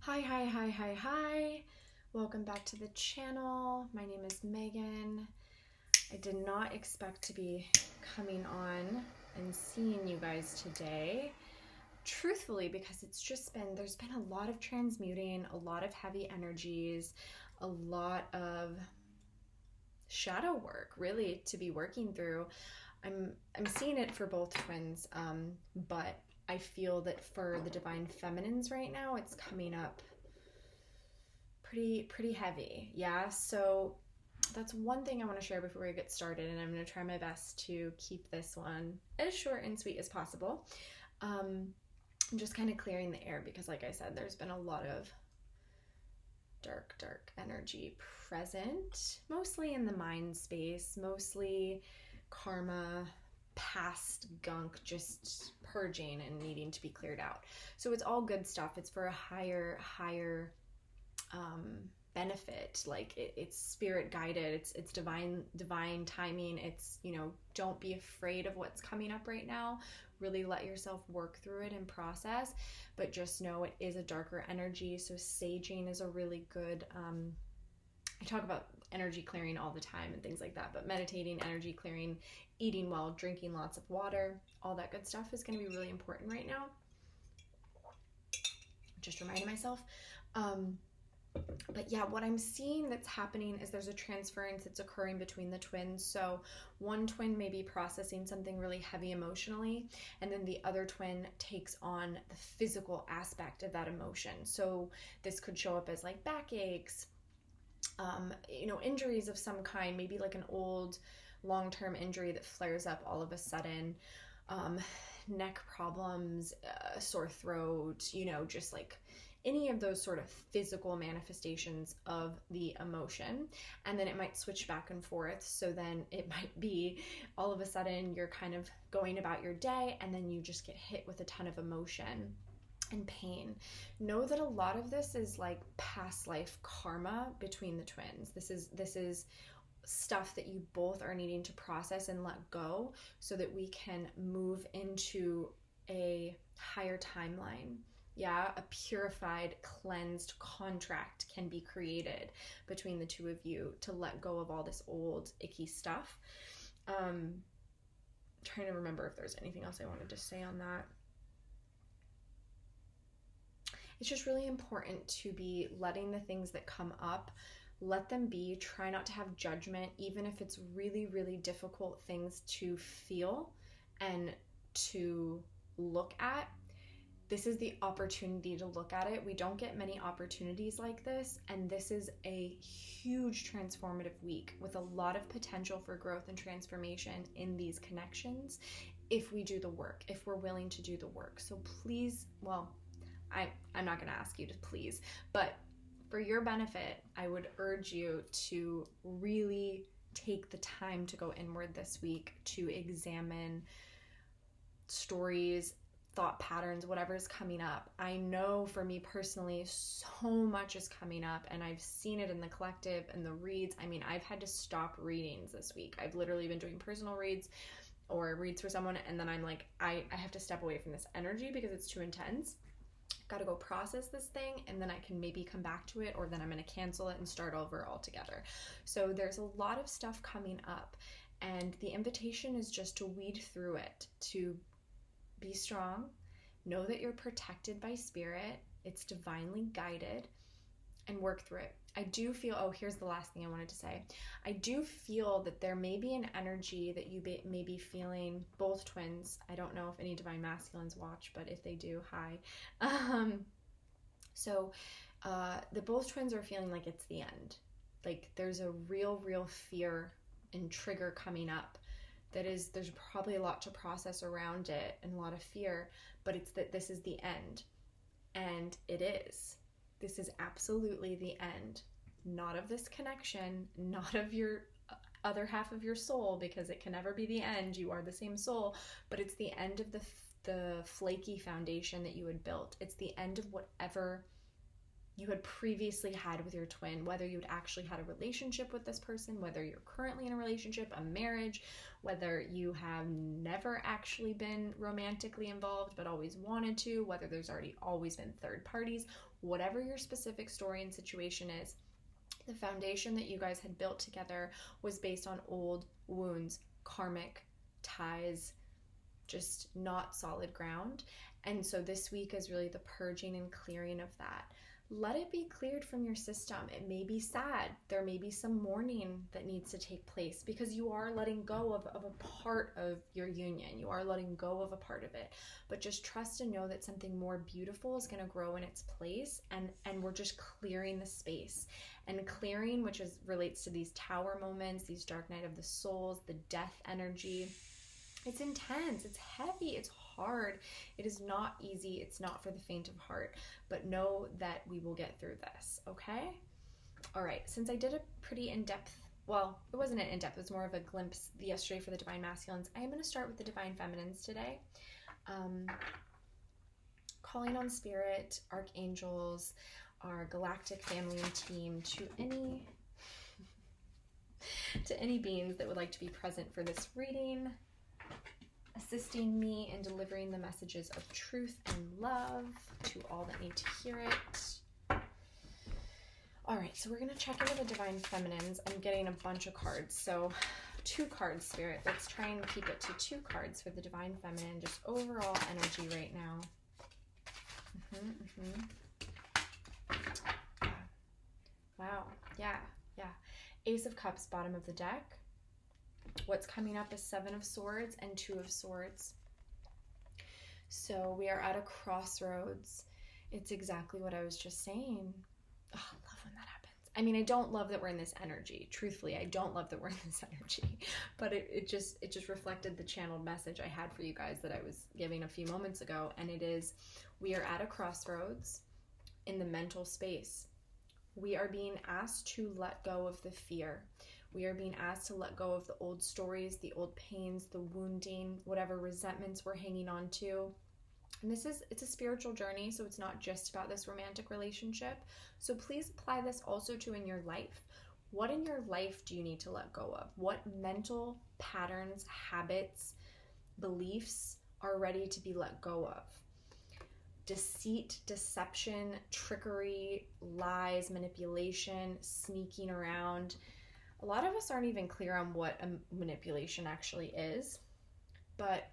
Hi. Welcome back to the channel. My name is Megan. I did not expect to be coming on and seeing you guys today. Truthfully, because there's been a lot of transmuting, a lot of heavy energies, a lot of shadow work really to be working through. I'm seeing it for both twins, but I feel that for the divine feminines right now, it's coming up pretty heavy. Yeah, so that's one thing I want to share before we get started, and I'm going to try my best to keep this one as short and sweet as possible. I'm just kind of clearing the air because, like I said, there's been a lot of dark energy present, mostly in the mind space, mostly karma, past gunk, just purging and needing to be cleared out. So it's all good stuff. It's for a higher benefit. Like it's spirit guided. It's divine timing. It's, don't be afraid of what's coming up right now. Really let yourself work through it and process, but just know it is a darker energy. So saging is a really good, I talk about energy clearing all the time and things like that, but meditating, energy clearing, eating well, drinking lots of water, all that good stuff is going to be really important right now. Just reminding myself. But yeah, what I'm seeing that's happening is there's a transference that's occurring between the twins. So one twin may be processing something really heavy emotionally, and then the other twin takes on the physical aspect of that emotion. So this could show up as like backaches, injuries of some kind, maybe like an old long-term injury that flares up all of a sudden, neck problems, sore throat, just like any of those sort of physical manifestations of the emotion. And then it might switch back and forth. So then it might be all of a sudden you're kind of going about your day and then you just get hit with a ton of emotion and pain. Know that a lot of this is like past life karma between the twins. This is stuff that you both are needing to process and let go so that we can move into a higher timeline. Yeah, a purified, cleansed contract can be created between the two of you to let go of all this old, icky stuff. Trying to remember if there's anything else I wanted to say on that. It's just really important to be letting the things that come up, let them be. Try not to have judgment, even if it's really, really difficult things to feel and to look at. This is the opportunity to look at it. We don't get many opportunities like this, and this is a huge transformative week with a lot of potential for growth and transformation in these connections if we do the work, if we're willing to do the work. So please, I'm not going to ask you to please, but for your benefit, I would urge you to really take the time to go inward this week to examine stories, thought patterns, whatever is coming up. I know for me personally, so much is coming up, and I've seen it in the collective and the reads. I mean, I've had to stop readings this week. I've literally been doing personal reads or reads for someone, and then I'm like, I have to step away from this energy because it's too intense. Got to go process this thing, and then I can maybe come back to it, or then I'm going to cancel it and start over altogether. So there's a lot of stuff coming up, and the invitation is just to weed through it, to be strong, know that you're protected by spirit, it's divinely guided, and work through it. I do feel, here's the last thing I wanted to say. I do feel that there may be an energy that you may be feeling, both twins. I don't know if any divine masculines watch, but if they do, hi. The both twins are feeling like it's the end. Like there's a real fear and trigger coming up. There's probably a lot to process around it and a lot of fear, but it's that this is the end. And it is. This is absolutely the end. Not of this connection, not of your other half of your soul, because it can never be the end. You are the same soul, but it's the end of the flaky foundation that you had built. It's the end of whatever you had previously had with your twin, whether you'd actually had a relationship with this person, whether you're currently in a relationship, a marriage, whether you have never actually been romantically involved but always wanted to, whether there's already always been third parties, whatever your specific story and situation is, the foundation that you guys had built together was based on old wounds, karmic ties, just not solid ground. And so this week is really the purging and clearing of that. Let it be cleared from your system. It may be sad. There may be some mourning that needs to take place because you are letting go of a part of your union. You are letting go of a part of it. But just trust and know that something more beautiful is going to grow in its place, and we're just clearing the space. And clearing, which relates to these tower moments, these dark night of the souls, the death energy. It's intense, it's heavy, it's hard. It is not easy. It's not for the faint of heart, but know that we will get through this, okay? All right, since I did a pretty in-depth, well, it wasn't an in-depth, it was more of a glimpse yesterday for the Divine Masculines, I am going to start with the Divine Feminines today. Calling on Spirit, Archangels, our galactic family and team, to any beings that would like to be present for this reading, assisting me in delivering the messages of truth and love to all that need to hear it. All right, so we're going to check into the Divine Feminines. I'm getting a bunch of cards, so 2 cards, Spirit. Let's try and keep it to 2 cards for the Divine Feminine, just overall energy right now. Wow, yeah. Ace of Cups, bottom of the deck. What's coming up is 7 of Swords and 2 of Swords. So we are at a crossroads. It's exactly what I was just saying. Oh, I love when that happens. I mean, I don't love that we're in this energy. Truthfully, I don't love that we're in this energy. But it just reflected the channeled message I had for you guys that I was giving a few moments ago. And it is, we are at a crossroads in the mental space. We are being asked to let go of the fear. We are being asked to let go of the old stories, the old pains, the wounding, whatever resentments we're hanging on to. And it's a spiritual journey, so it's not just about this romantic relationship. So please apply this also to in your life. What in your life do you need to let go of? What mental patterns, habits, beliefs are ready to be let go of? Deceit, deception, trickery, lies, manipulation, sneaking around. A lot of us aren't even clear on what a manipulation actually is, but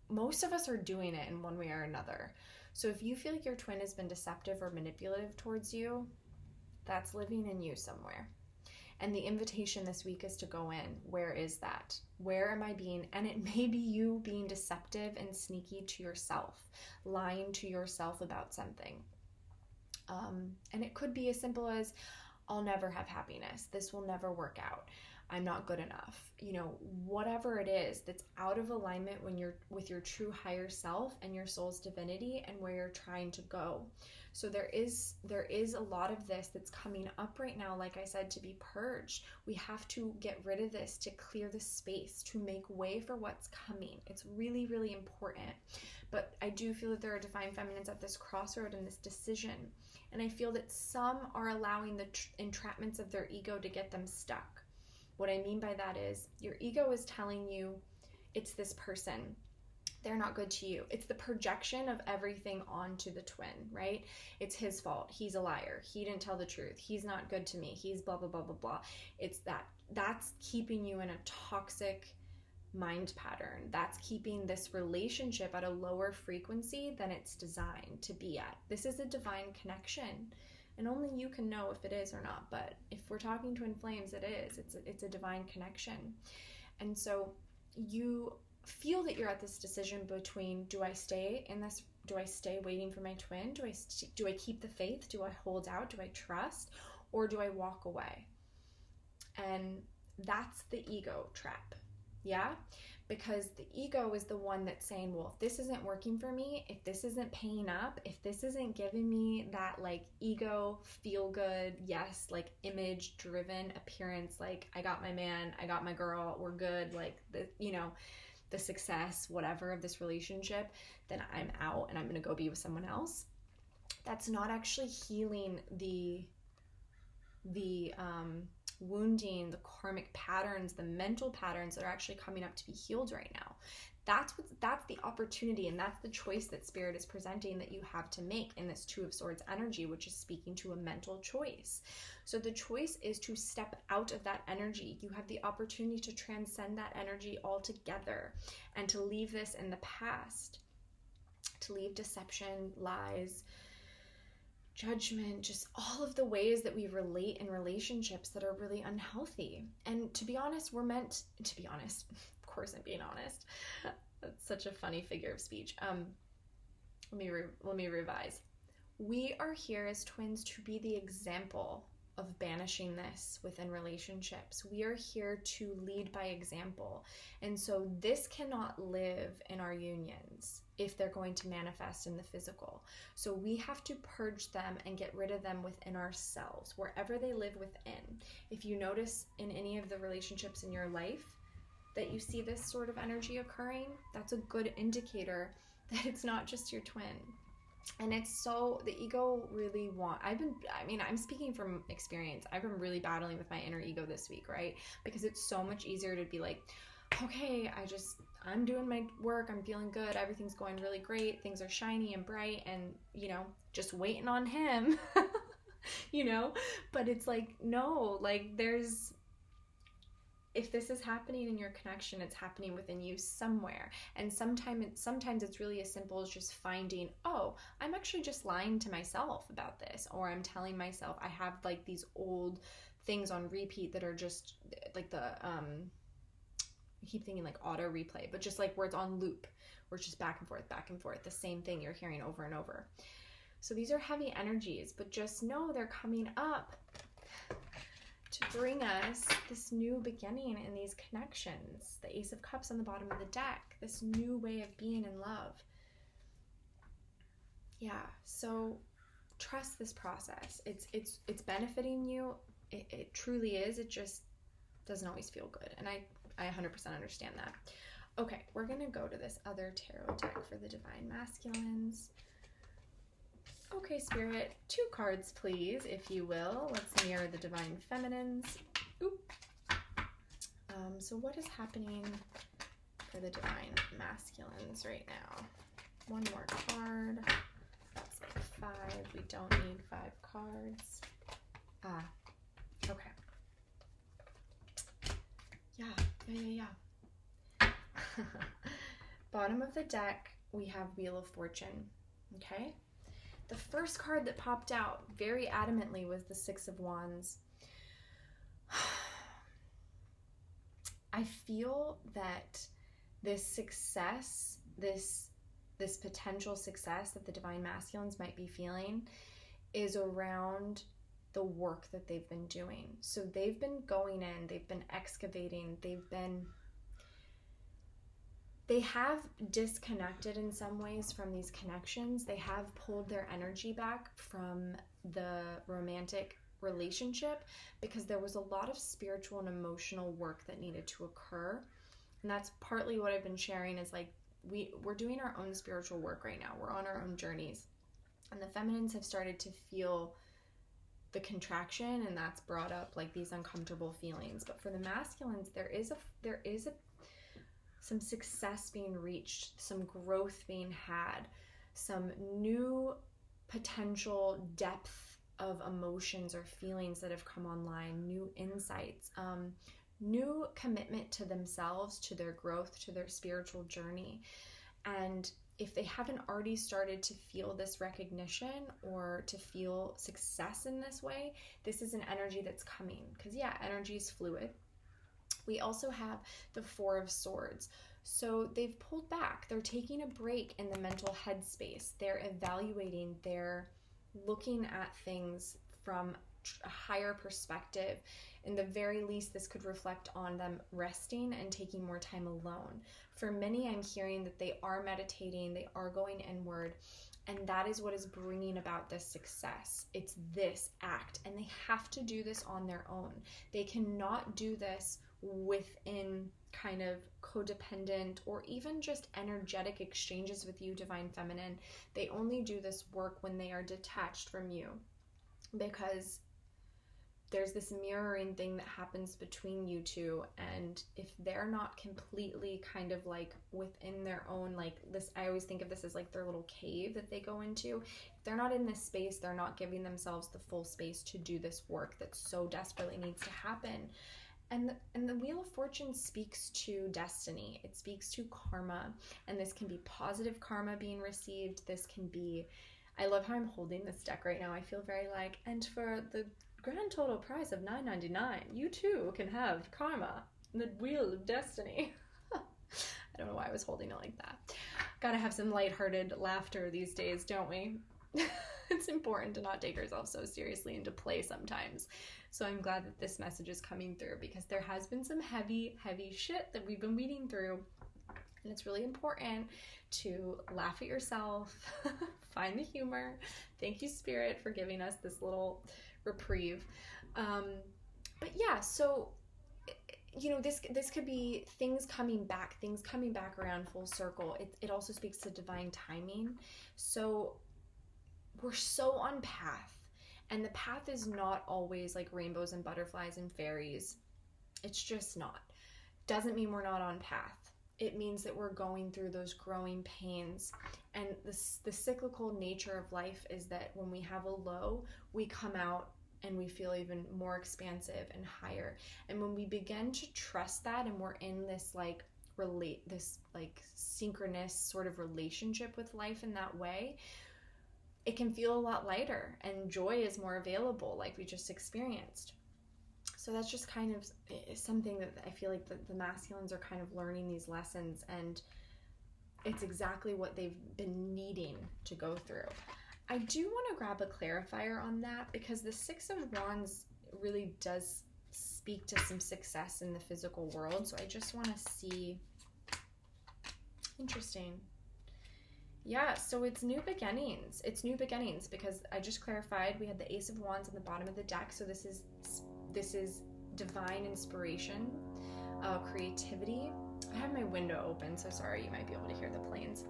most of us are doing it in one way or another. So if you feel like your twin has been deceptive or manipulative towards you, that's living in you somewhere. And the invitation this week is to go in. Where is that? Where am I being? And it may be you being deceptive and sneaky to yourself, lying to yourself about something. And it could be as simple as, I'll never have happiness. This will never work out. I'm not good enough. Whatever it is that's out of alignment when you're with your true higher self and your soul's divinity and where you're trying to go. So there is a lot of this that's coming up right now, like I said, to be purged. We have to get rid of this to clear the space, to make way for what's coming. It's really, really important. But I do feel that there are Divine Feminines at this crossroad and this decision. And I feel that some are allowing the entrapments of their ego to get them stuck. What I mean by that is your ego is telling you it's this person. They're not good to you. It's the projection of everything onto the twin, right? It's his fault. He's a liar. He didn't tell the truth. He's not good to me. He's blah, blah, blah, blah, blah. It's that's keeping you in a toxic mind pattern. That's keeping this relationship at a lower frequency than it's designed to be at. This is a divine connection, and only you can know if it is or not. But if we're talking twin flames, it is. It's a divine connection. And so you feel that you're at this decision between, do I stay in this? Do I stay waiting for my twin? Do I keep the faith? Do I hold out? Do I trust? Or do I walk away? And that's the ego trap. Yeah? Because the ego is the one that's saying, well, if this isn't working for me, if this isn't paying up, if this isn't giving me that ego feel good, yes, image driven appearance, I got my man, I got my girl, we're good, the success, whatever of this relationship, then I'm out and I'm going to go be with someone else. That's not actually healing the wounding, the karmic patterns, the mental patterns that are actually coming up to be healed right now. That's the opportunity, and that's the choice that Spirit is presenting that you have to make in this Two of Swords energy, which is speaking to a mental choice. So the choice is to step out of that energy. You have the opportunity to transcend that energy altogether and to leave this in the past, to leave deception, lies, judgment, just all of the ways that we relate in relationships that are really unhealthy. And to be honest, we're meant to be honest. Of course, I'm being honest. That's such a funny figure of speech. Let me revise. We are here as twins to be the example of banishing this within relationships. We are here to lead by example. And so this cannot live in our unions if they're going to manifest in the physical. So we have to purge them and get rid of them within ourselves, wherever they live within. If you notice in any of the relationships in your life that you see this sort of energy occurring, that's a good indicator that it's not just your twin. And it's so, the ego really I'm speaking from experience. I've been really battling with my inner ego this week, right? Because it's so much easier to be like, okay, I'm doing my work, I'm feeling good, everything's going really great, things are shiny and bright, and, just waiting on him, but it's like, no, like if this is happening in your connection, it's happening within you somewhere. And sometimes it's really as simple as just finding, oh, I'm actually just lying to myself about this, or I'm telling myself I have like these old things on repeat that are just like I keep thinking like auto replay, but just like where it's on loop, where it's just back and forth, the same thing you're hearing over and over. So these are heavy energies, but just know they're coming up to bring us this new beginning in these connections. The Ace of Cups on the bottom of the deck, this new way of being in love. Yeah, so trust this process. It's benefiting you. It truly is. It just doesn't always feel good. And I 100% understand that. Okay, we're going to go to this other tarot deck for the Divine Masculines. Okay, Spirit, 2 cards, please, if you will. Let's mirror the Divine Feminines. Oop. So what is happening for the Divine Masculines right now? One more card. That's like 5. We don't need 5 cards. Okay. Yeah. Bottom of the deck, we have Wheel of Fortune. Okay? The first card that popped out very adamantly was the 6 of Wands. I feel that this success, this potential success that the Divine Masculines might be feeling is around the work that they've been doing. So they've been going in, they've been excavating, they have disconnected in some ways from these connections. They have pulled their energy back from the romantic relationship because there was a lot of spiritual and emotional work that needed to occur. And that's partly what I've been sharing is like, we're doing our own spiritual work right now. We're on our own journeys. And the feminines have started to feel the contraction, and that's brought up like these uncomfortable feelings. But for the masculines, there is some success being reached, some growth being had, some new potential depth of emotions or feelings that have come online, new insights, new commitment to themselves, to their growth, to their spiritual journey. And if they haven't already started to feel this recognition or to feel success in this way, this is an energy that's coming. Because energy is fluid. We also have the 4 of Swords. So they've pulled back. They're taking a break in the mental headspace. They're evaluating. They're looking at things from a higher perspective. In the very least, this could reflect on them resting and taking more time alone. For many, I'm hearing that they are meditating. They are going inward. And that is what is bringing about this success. It's this act. And they have to do this on their own. They cannot do this within kind of codependent or even just energetic exchanges with you, Divine Feminine. They only do this work when they are detached from you, because there's this mirroring thing that happens between you two, and if they're not completely kind of like within their own, like this, I always think of this as like their little cave that they go into. If they're not in this space, they're not giving themselves the full space to do this work that so desperately needs to happen. And the Wheel of Fortune speaks to destiny. It speaks to karma, and this can be positive karma being received. This can be, I love how I'm holding this deck right now. I feel very like, and for the grand total price of $9.99, you too can have karma, the Wheel of Destiny. I don't know why I was holding it like that. Gotta have some lighthearted laughter these days, don't we? It's important to not take ourselves so seriously and to play sometimes. So I'm glad that this message is coming through, because there has been some heavy shit that we've been weeding through. And it's really important to laugh at yourself, find the humor. Thank you, Spirit, for giving us this little reprieve. But yeah, so, you know, this could be things coming back around full circle. It also speaks to divine timing. So we're so on path, and the path is not always like rainbows and butterflies and fairies. It's just not. Doesn't mean we're not on path. It means that we're going through those growing pains. And the cyclical nature of life is that when we have a low, we come out and we feel even more expansive and higher. And when we begin to trust that, and we're in this like this like synchronous sort of relationship with life in that way, it can feel a lot lighter, and joy is more available, like we just experienced. So that's just kind of something that I feel like the masculines are kind of learning these lessons, and it's exactly what they've been needing to go through. I do want to grab a clarifier on that, because the Six of Wands really does speak to some success in the physical world. So I just want to see. Interesting. Yeah, so it's new beginnings. It's new beginnings, because I just clarified we had the Ace of Wands on the bottom of the deck. So this is divine inspiration, creativity. I have my window open, so sorry, you might be able to hear the planes.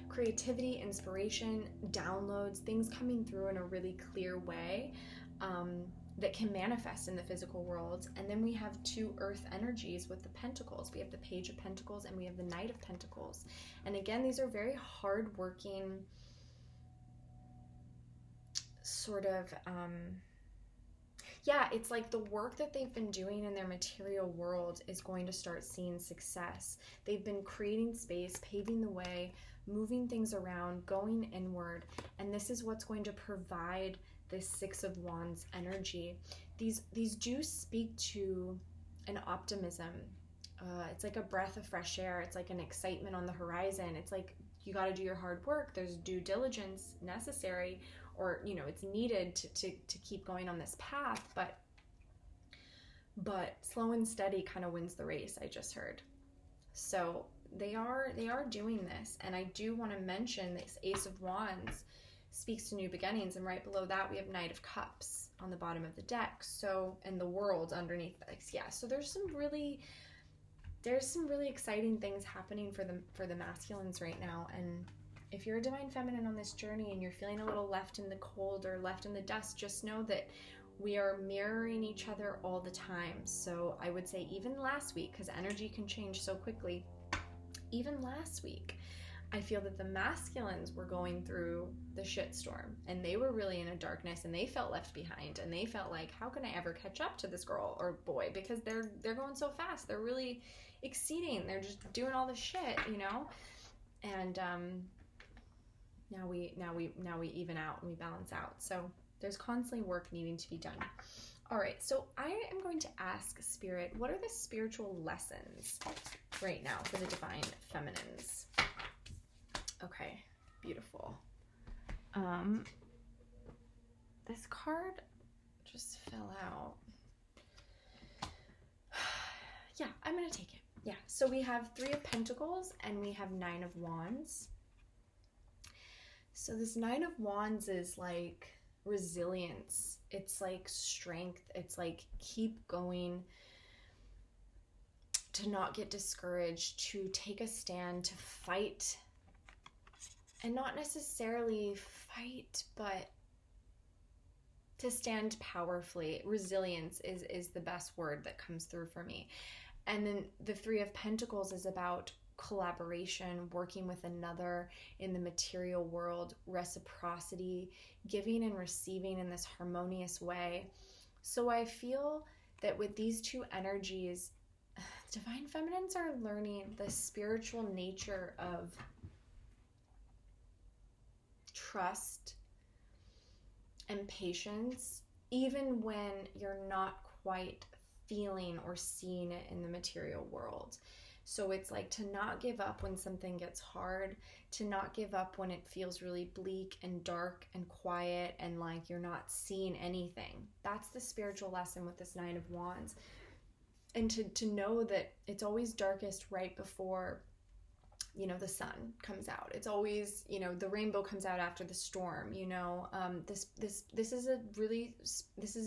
Creativity, inspiration, downloads, things coming through in a really clear way that can manifest in the physical world. And then we have two earth energies with the pentacles. We have the Page of Pentacles and we have the Knight of Pentacles. And again, these are very hard-working sort of yeah, it's like the work that they've been doing in their material world is going to start seeing success. They've been creating space, paving the way, moving things around, going inward, and this is what's going to provide this Six of Wands energy. These do speak to an optimism. It's like a breath of fresh air. It's like an excitement on the horizon. It's like you got to do your hard work. There's due diligence necessary, or you know, it's needed to keep going on this path, but slow and steady kind of wins the race, I just heard. So they are doing this. And I do want to mention this Ace of Wands speaks to new beginnings, and right below that we have Knight of Cups on the bottom of the deck. So, and the World underneath this. Yeah, so there's some really exciting things happening for the masculines right now. And if you're a divine feminine on this journey and you're feeling a little left in the cold or left in the dust, just know that we are mirroring each other all the time. So I would say even last week, because energy can change so quickly, even last week, I feel that the masculines were going through the shitstorm, and they were really in a darkness, and they felt left behind, and they felt like, how can I ever catch up to this girl or boy? Because they're going so fast. They're really exceeding. They're just doing all the shit, you know? And now we even out and we balance out. So there's constantly work needing to be done. All right, so I am going to ask Spirit, what are the spiritual lessons right now for the divine feminines? Okay, beautiful. This card just fell out. Yeah, I'm gonna take it. Yeah, so we have Three of Pentacles and we have Nine of Wands. So this Nine of Wands is like resilience. It's like strength. It's like keep going, to not get discouraged, to take a stand, to fight. And not necessarily fight, but to stand powerfully. Resilience is the best word that comes through for me. And then the Three of Pentacles is about collaboration, working with another in the material world, reciprocity, giving and receiving in this harmonious way. So I feel that with these two energies, divine feminines are learning the spiritual nature of trust and patience, even when you're not quite feeling or seeing it in the material world. So it's like to not give up when something gets hard, to not give up when it feels really bleak and dark and quiet and like you're not seeing anything. That's the spiritual lesson with this Nine of Wands. And to know that it's always darkest right before, you know, the sun comes out. It's always, you know, the rainbow comes out after the storm. You know, this is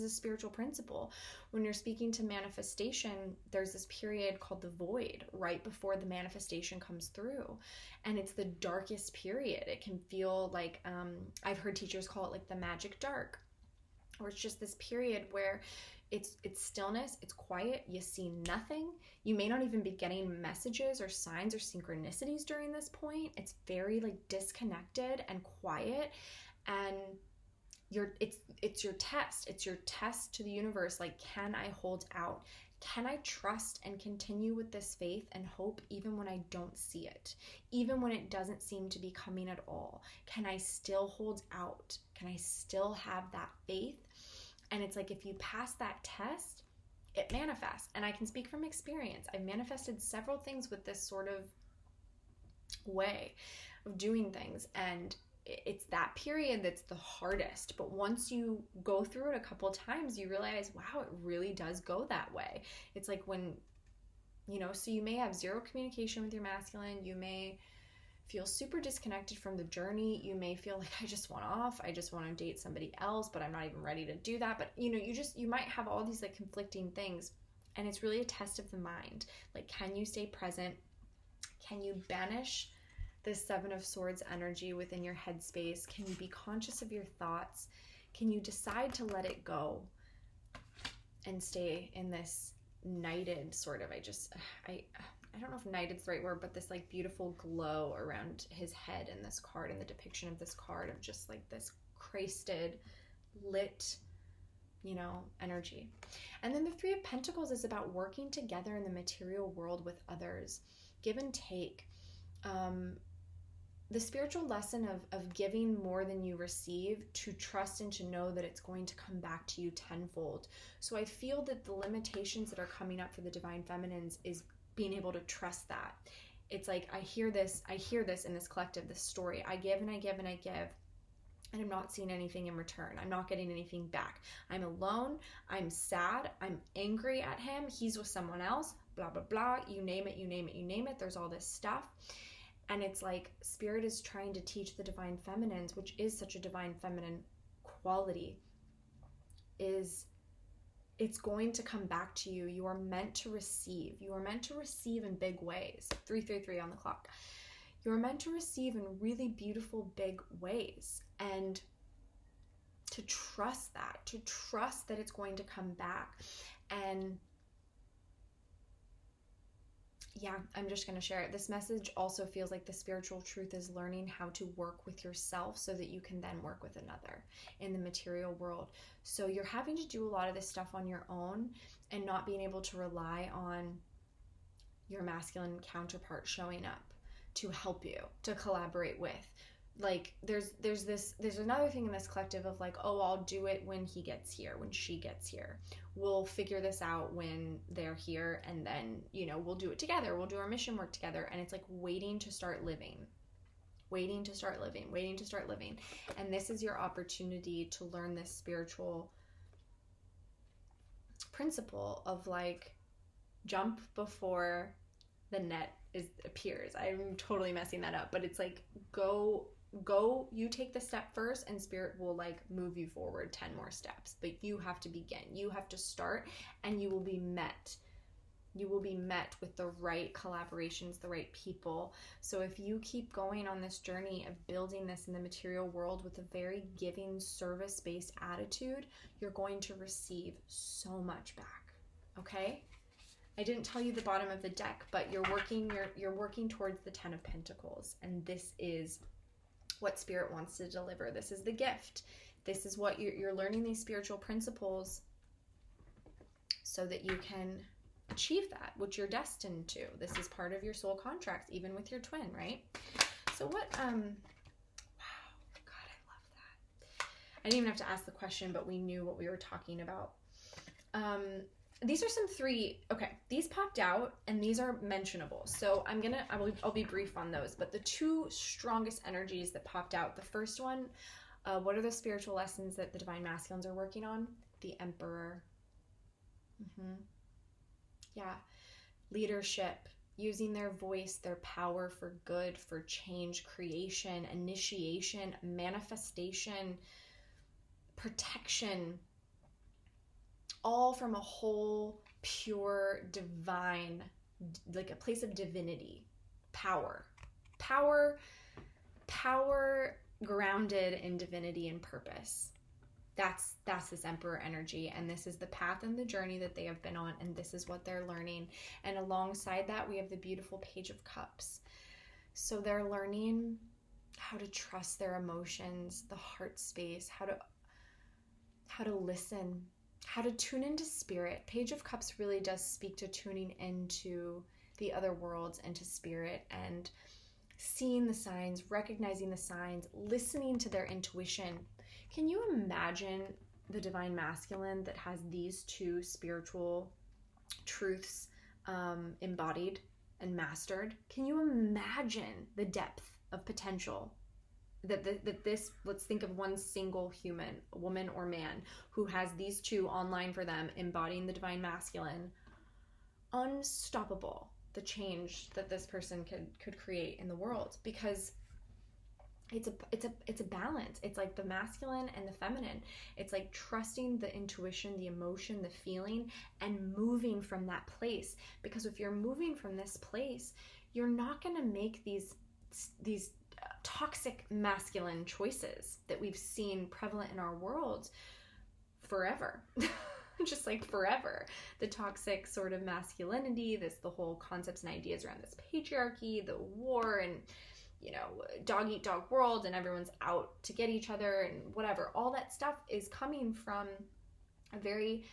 a spiritual principle. When you're speaking to manifestation, there's this period called the void right before the manifestation comes through, and it's the darkest period. It can feel like I've heard teachers call it like the magic dark, or it's just this period where it's stillness, it's quiet, you see nothing. You may not even be getting messages or signs or synchronicities during this point. It's very like disconnected and quiet, and it's your test. It's your test to the universe. Like, can I hold out? Can I trust and continue with this faith and hope even when I don't see it? Even when it doesn't seem to be coming at all? Can I still hold out? Can I still have that faith? And it's like, if you pass that test, it manifests. And I can speak from experience. I've manifested several things with this sort of way of doing things. And it's that period that's the hardest. But once you go through it a couple times, you realize, wow, it really does go that way. It's like when, you know, so you may have zero communication with your masculine. You may feel super disconnected from the journey. You may feel like, I just want off. I just want to date somebody else, but I'm not even ready to do that. But you know, you might have all these like conflicting things, and it's really a test of the mind. Like, can you stay present? Can you banish this Seven of Swords energy within your headspace? Can you be conscious of your thoughts? Can you decide to let it go and stay in this knighted sort of, I don't know if knighted's the right word, but this like beautiful glow around his head in this card, and the depiction of this card of just like this crested, lit, you know, energy. And then the Three of Pentacles is about working together in the material world with others, give and take. The spiritual lesson of giving more than you receive, to trust and to know that it's going to come back to you tenfold. So I feel that the limitations that are coming up for the divine feminines is being able to trust that. It's like, I hear this in this collective, this story. I give and I give and I give, and I'm not seeing anything in return. I'm not getting anything back. I'm alone. I'm sad. I'm angry at him. He's with someone else, blah, blah, blah. You name it, you name it, you name it. There's all this stuff. And it's like, Spirit is trying to teach the divine feminines, which is such a divine feminine quality, is it's going to come back to you. You are meant to receive. You are meant to receive in big ways. 333 on the clock. You are meant to receive in really beautiful, big ways. And to trust that it's going to come back. And yeah, I'm just going to share it. This message also feels like the spiritual truth is learning how to work with yourself so that you can then work with another in the material world. So you're having to do a lot of this stuff on your own and not being able to rely on your masculine counterpart showing up to help you, to collaborate with. Like there's another thing in this collective of like, oh, I'll do it when he gets here, when she gets here. We'll figure this out when they're here, and then, you know, we'll do it together. We'll do our mission work together. And it's like waiting to start living. And this is your opportunity to learn this spiritual principle of like, jump before the net appears. I'm totally messing that up, but it's like, go, you take the step first, and Spirit will like move you forward 10 more steps. But you have to begin. You have to start, and you will be met You will be met with the right collaborations, the right people. So if you keep going on this journey of building this in the material world with a very giving, service-based attitude, you're going to receive so much back. Okay? I didn't tell you the bottom of the deck, but you're working towards the 10 of Pentacles, and this is what Spirit wants to deliver. This is the gift. This is what you're learning, these spiritual principles, so that you can achieve that, which you're destined to. This is part of your soul contracts, even with your twin, right? So what, wow, God, I love that. I didn't even have to ask the question, but we knew what we were talking about. These are some three, okay, these popped out and these are mentionable. So I'll be brief on those, but the two strongest energies that popped out, the first one, what are the spiritual lessons that the Divine Masculines are working on? The Emperor. Yeah. Leadership, using their voice, their power for good, for change, creation, initiation, manifestation, protection, all from a whole, pure, divine, like a place of divinity, power grounded in divinity and purpose. That's this Emperor energy, and this is the path and the journey that they have been on, and this is what they're learning. And alongside that, we have the beautiful Page of Cups. So they're learning how to trust their emotions, the heart space, how to listen, how to tune into spirit. Page of Cups really does speak to tuning into the other worlds, into spirit, and seeing the signs, recognizing the signs, listening to their intuition. Can you imagine the Divine Masculine that has these two spiritual truths embodied and mastered? Can you imagine the depth of potential that this, let's think of one single human, woman or man, who has these two online for them, embodying the Divine Masculine? Unstoppable, the change that this person could create in the world, because it's a balance. It's like the masculine and the feminine. It's like trusting the intuition, the emotion, the feeling, and moving from that place. Because if you're moving from this place, you're not going to make these toxic masculine choices that we've seen prevalent in our world forever. Just like forever. The toxic sort of masculinity, the whole concepts and ideas around this patriarchy, the war, and dog eat dog world, and everyone's out to get each other and whatever. All that stuff is coming from a very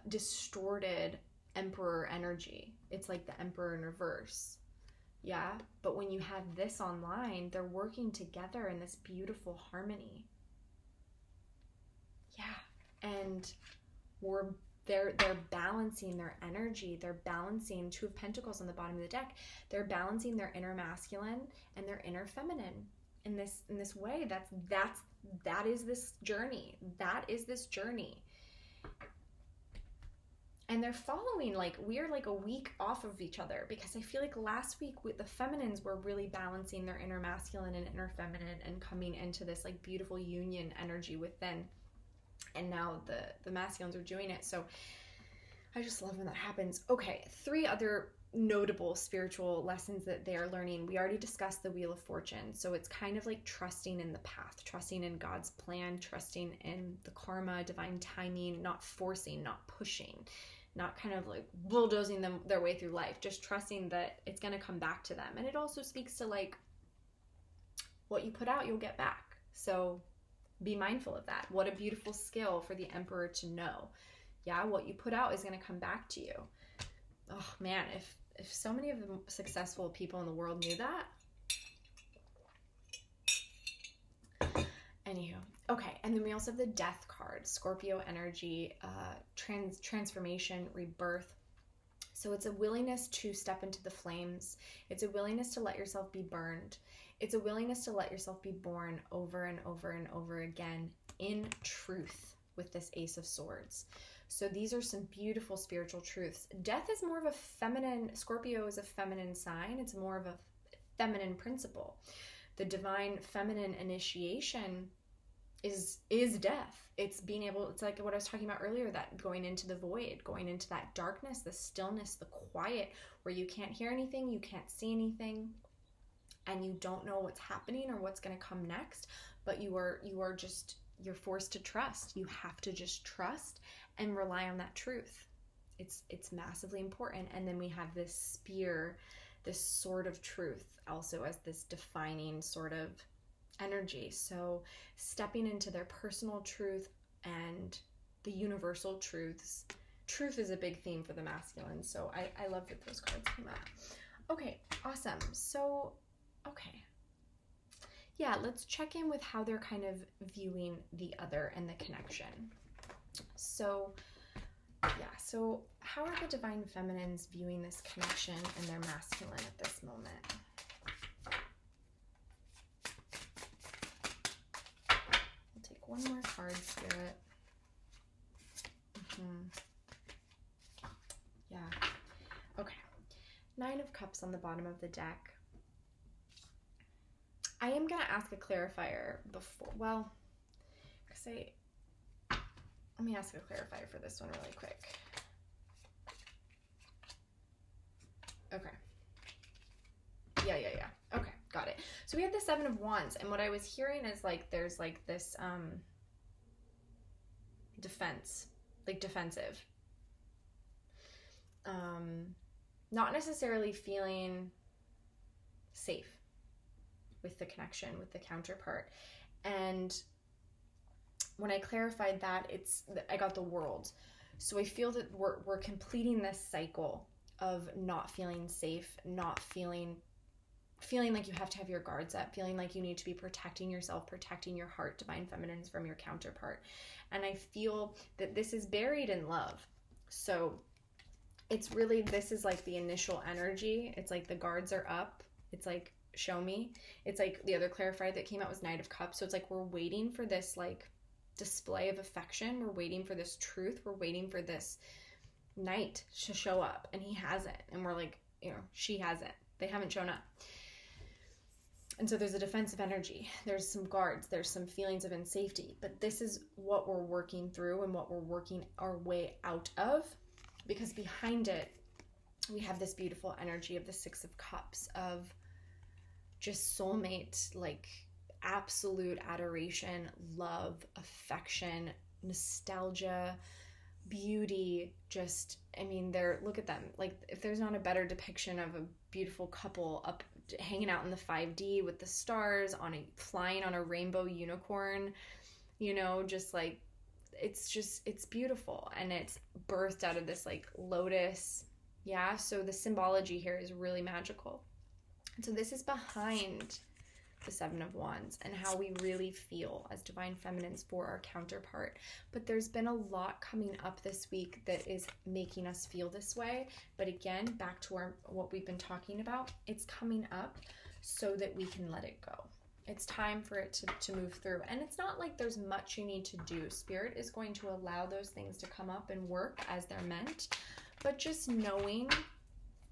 distorted Emperor energy. It's like the Emperor in reverse. Yeah, but when you have this online, they're working together in this beautiful harmony. Yeah, and they're balancing their energy. They're balancing Two of Pentacles on the bottom of the deck. They're balancing their inner masculine and their inner feminine in this way. That is this journey. That is this journey. And they're following, like, we're like a week off of each other, because I feel like last week the feminines were really balancing their inner masculine and inner feminine and coming into this like beautiful union energy within. And now the masculines are doing it. So I just love when that happens. Okay, 3 other notable spiritual lessons that they are learning. We already discussed the Wheel of Fortune. So it's kind of like trusting in the path, trusting in God's plan, trusting in the karma, divine timing, not forcing, not pushing, not kind of like bulldozing their way through life, just trusting that it's going to come back to them. And it also speaks to like what you put out, you'll get back. So be mindful of that. What a beautiful skill for the Emperor to know. Yeah, what you put out is going to come back to you. Oh man, if so many of the successful people in the world knew that. Anywho, okay, and then we also have the Death card, Scorpio energy, transformation, rebirth. So it's a willingness to step into the flames. It's a willingness to let yourself be burned. It's a willingness to let yourself be born over and over and over again in truth with this Ace of Swords. So these are some beautiful spiritual truths. Death is more of a feminine, Scorpio is a feminine sign. It's more of a feminine principle. The divine feminine initiation is death. It's being able, it's like what I was talking about earlier, that going into the void, going into that darkness, the stillness, the quiet, where you can't hear anything, you can't see anything, and you don't know what's happening or what's going to come next, but you're forced to trust. You have to just trust and rely on that truth. It's massively important. And then we have this spear, this sword of truth, also as this defining sort of energy. So stepping into their personal truth and the universal truths. Truth is a big theme for the masculine, so I love that those cards came up. Okay, awesome. So, okay. Yeah, let's check in with how they're kind of viewing the other and the connection. So, yeah, so how are the divine feminines viewing this connection and their masculine at this moment? We'll take one more card, Spirit. Yeah. Okay. 9 of Cups on the bottom of the deck. I am going to ask a clarifier before, well, let me ask a clarifier for this one really quick. Okay. Yeah. Okay, got it. So we have the 7 of Wands, and what I was hearing is like there's like this defensive. Not necessarily feeling safe with the connection with the counterpart. And when I clarified that, I got the World. So I feel that we're completing this cycle of not feeling safe, not feeling like you have to have your guards up, feeling like you need to be protecting yourself, protecting your heart, divine feminines, from your counterpart. And I feel that this is buried in love. So it's really, this is like the initial energy. It's like the guards are up. It's like, show me. It's like the other clarifier that came out was Knight of Cups. So it's like we're waiting for this like display of affection. We're waiting for this truth. We're waiting for this knight to show up, and he hasn't. And we're like, she hasn't. They haven't shown up. And so there's a defensive energy. There's some guards. There's some feelings of insafety. But this is what we're working through and what we're working our way out of, because behind it, we have this beautiful energy of the 6 of Cups, of just soulmate, like absolute adoration, love, affection, nostalgia, beauty. Just, I mean, look at them. Like, if there's not a better depiction of a beautiful couple up hanging out in the 5D with the stars, flying on a rainbow unicorn, just like, it's beautiful, and it's birthed out of this like lotus. Yeah, so the symbology here is really magical. And so this is behind the 7 of Wands and how we really feel as divine feminines for our counterpart. But there's been a lot coming up this week that is making us feel this way. But again, back to what we've been talking about, it's coming up so that we can let it go. It's time for it to move through. And it's not like there's much you need to do. Spirit is going to allow those things to come up and work as they're meant. But just knowing,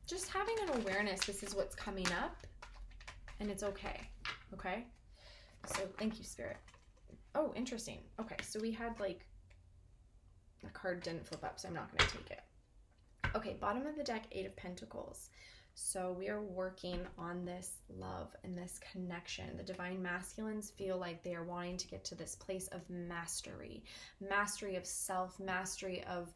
just having an awareness, this is what's coming up, and it's okay. Okay? So thank you, Spirit. Oh, interesting. Okay, so we had like, the card didn't flip up, so I'm not going to take it. Okay, bottom of the deck, 8 of Pentacles. So we are working on this love and this connection. The divine masculines feel like they are wanting to get to this place of mastery of self, mastery of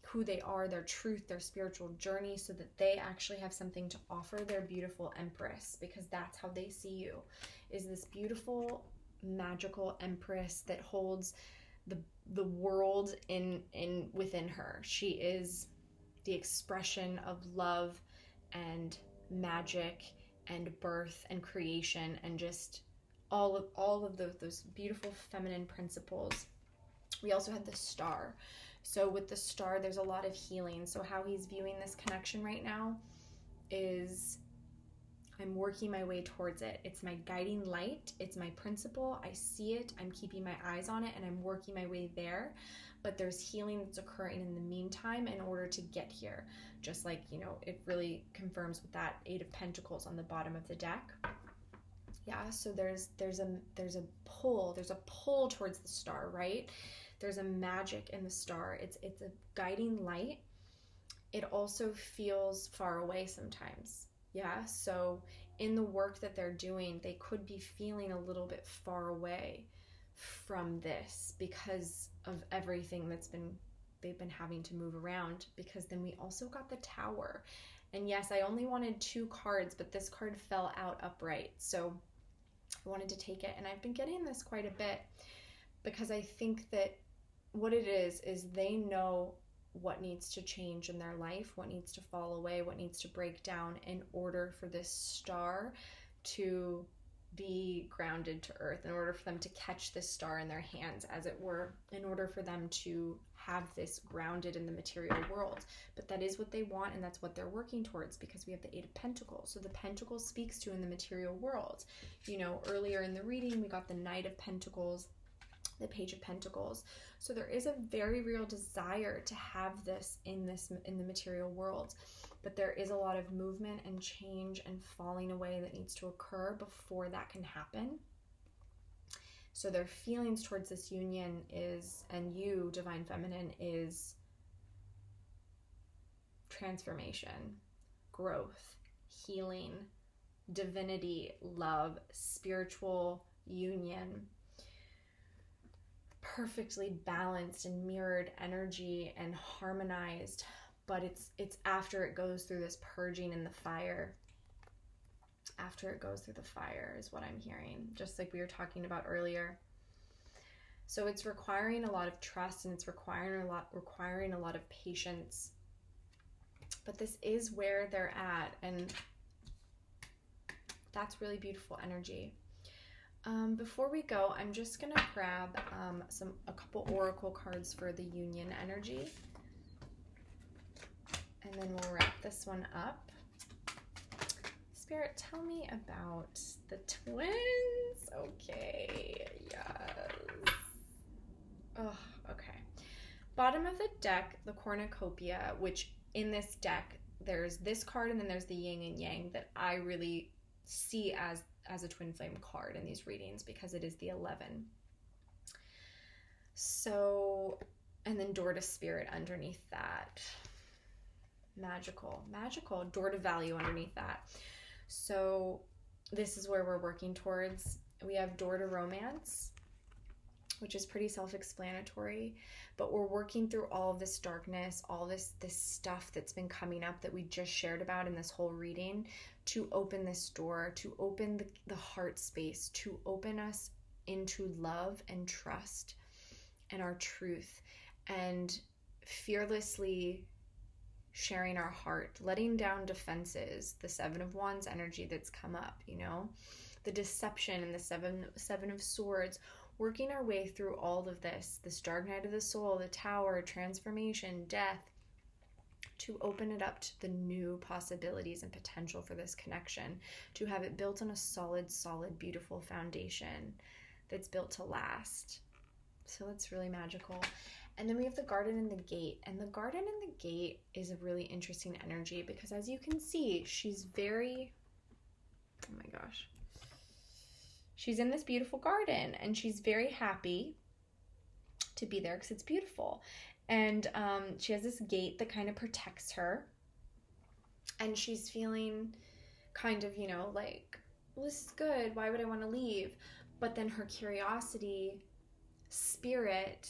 who they are, their truth, their spiritual journey, so that they actually have something to offer their beautiful empress, because that's how they see you, is this beautiful, magical empress that holds the world within her. She is the expression of love and magic and birth and creation, and just all of those beautiful feminine principles. We also had the Star. So with the Star, there's a lot of healing. So how he's viewing this connection right now is, I'm working my way towards it. It's my guiding light. It's my principle. I see it. I'm keeping my eyes on it, and I'm working my way there. But there's healing that's occurring in the meantime in order to get here. Just like, it really confirms with that 8 of Pentacles on the bottom of the deck. Yeah, so there's a pull towards the star, right? There's a magic in the star. It's a guiding light. It also feels far away sometimes. Yeah, so in the work that they're doing, they could be feeling a little bit far away from this because of everything they've been having to move around. Because then we also got the Tower. And yes, I only wanted 2 cards, but this card fell out upright. So I wanted to take it, and I've been getting this quite a bit because I think that what it is they know what needs to change in their life, what needs to fall away, what needs to break down in order for this star to be grounded to earth, in order for them to catch this star in their hands, as it were, in order for them to have this grounded in the material world. But that is what they want, and that's what they're working towards, because we have the 8 of Pentacles. So the Pentacle speaks to in the material world. You know, earlier in the reading, we got the Knight of Pentacles, the Page of Pentacles. So there is a very real desire to have this in the material world, but there is a lot of movement and change and falling away that needs to occur before that can happen. So their feelings towards this union is, and you, Divine Feminine, is transformation, growth, healing, divinity, love, spiritual union, perfectly balanced and mirrored energy and harmonized. But it's after it goes through this purging in the fire. After it goes through the fire is what I'm hearing, just like we were talking about earlier. So it's requiring a lot of trust, and it's requiring a lot of patience. But this is where they're at, and that's really beautiful energy. Before we go, I'm just gonna grab a couple oracle cards for the union energy, and then we'll wrap this one up. Spirit, tell me about the twins. Okay, yes. Oh, okay. Bottom of the deck, the cornucopia, which in this deck, there's this card and then there's the yin and yang that I really see as a twin flame card in these readings, because it is the 11. So, and then door to spirit underneath that. Magical, door to value underneath that. So this is where we're working towards. We have door to romance, which is pretty self-explanatory, but we're working through all of this darkness, all this stuff that's been coming up that we just shared about in this whole reading, to open this door, to open the heart space, to open us into love and trust and our truth, and fearlessly sharing our heart, letting down defenses, the 7 of Wands energy that's come up, you know, the deception and the seven of Swords, working our way through all of this dark night of the soul, the Tower, transformation, death, to open it up to the new possibilities and potential for this connection, to have it built on a solid, beautiful foundation that's built to last. So that's really magical. And then we have the Garden and the Gate. And the Garden and the Gate is a really interesting energy, because as you can see, she's very, oh my gosh, she's in this beautiful garden, and she's very happy to be there because it's beautiful. And she has this gate that kind of protects her, and she's feeling kind of, you know, like, well, this is good, why would I want to leave? But then her curiosity, spirit,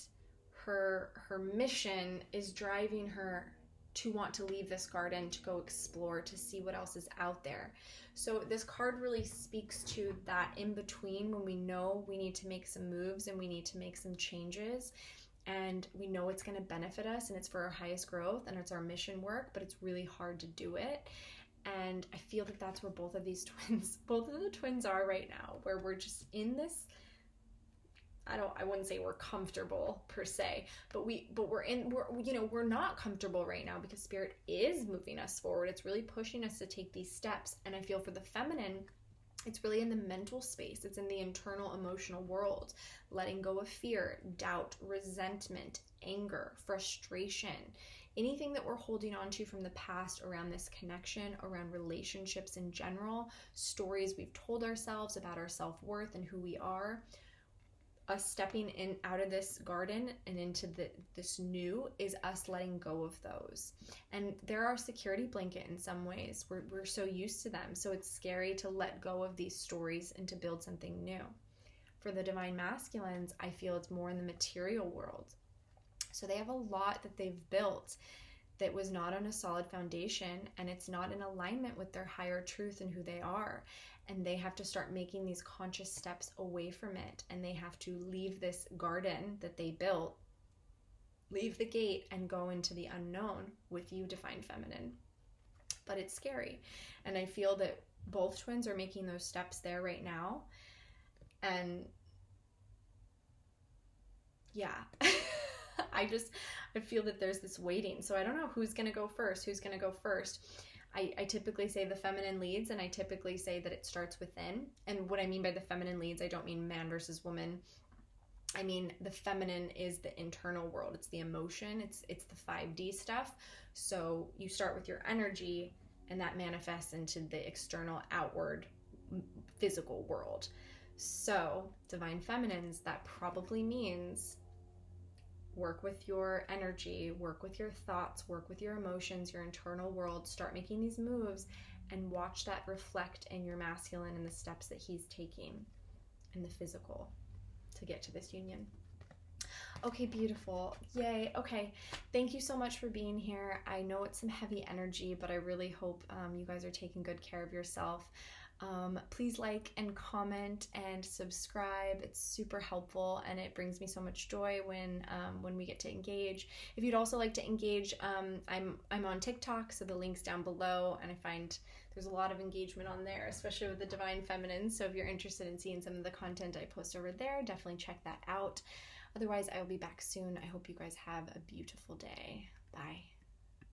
her mission is driving her to want to leave this garden, to go explore, to see what else is out there. So this card really speaks to that in between, when we know we need to make some moves and we need to make some changes, and we know it's going to benefit us and it's for our highest growth and it's our mission work, but it's really hard to do it. And I feel that that's where both of the twins are right now, where we're just in this, I wouldn't say we're comfortable per se, but we're not comfortable right now, because Spirit is moving us forward. It's really pushing us to take these steps. And I feel for the feminine, it's really in the mental space. It's in the internal emotional world, letting go of fear, doubt, resentment, anger, frustration. anything that we're holding on to from the past around this connection, around relationships in general, stories we've told ourselves about our self-worth and who we are, us stepping in out of this garden and into this new is us letting go of those. And they're our security blanket in some ways. We're so used to them. So it's scary to let go of these stories and to build something new. For the divine masculines, I feel it's more in the material world. So they have a lot that they've built that was not on a solid foundation, and it's not in alignment with their higher truth and who they are. And they have to start making these conscious steps away from it. And they have to leave this garden that they built, leave the gate, and go into the unknown with you, divine feminine. But it's scary. And I feel that both twins are making those steps there right now. And yeah, I feel that there's this waiting. So I don't know who's going to go first. I typically say the feminine leads, and I typically say that it starts within. And what I mean by the feminine leads, I don't mean man versus woman. I mean, the feminine is the internal world. It's the emotion. It's the 5D stuff. So you start with your energy, and that manifests into the external, outward, physical world. So divine feminines, that probably means work with your energy, work with your thoughts, work with your emotions, your internal world. Start making these moves and watch that reflect in your masculine and the steps that he's taking in the physical to get to this union. Okay, beautiful. Yay. Okay. Thank you so much for being here. I know it's some heavy energy, but I really hope you guys are taking good care of yourself. Please like and comment and subscribe. It's super helpful, and it brings me so much joy when we get to engage. If you'd also like to engage, I'm on TikTok, so the link's down below, and I find there's a lot of engagement on there, especially with the divine feminine. So if you're interested in seeing some of the content I post over there, definitely check that out. Otherwise, I will be back soon. I hope you guys have a beautiful day. Bye.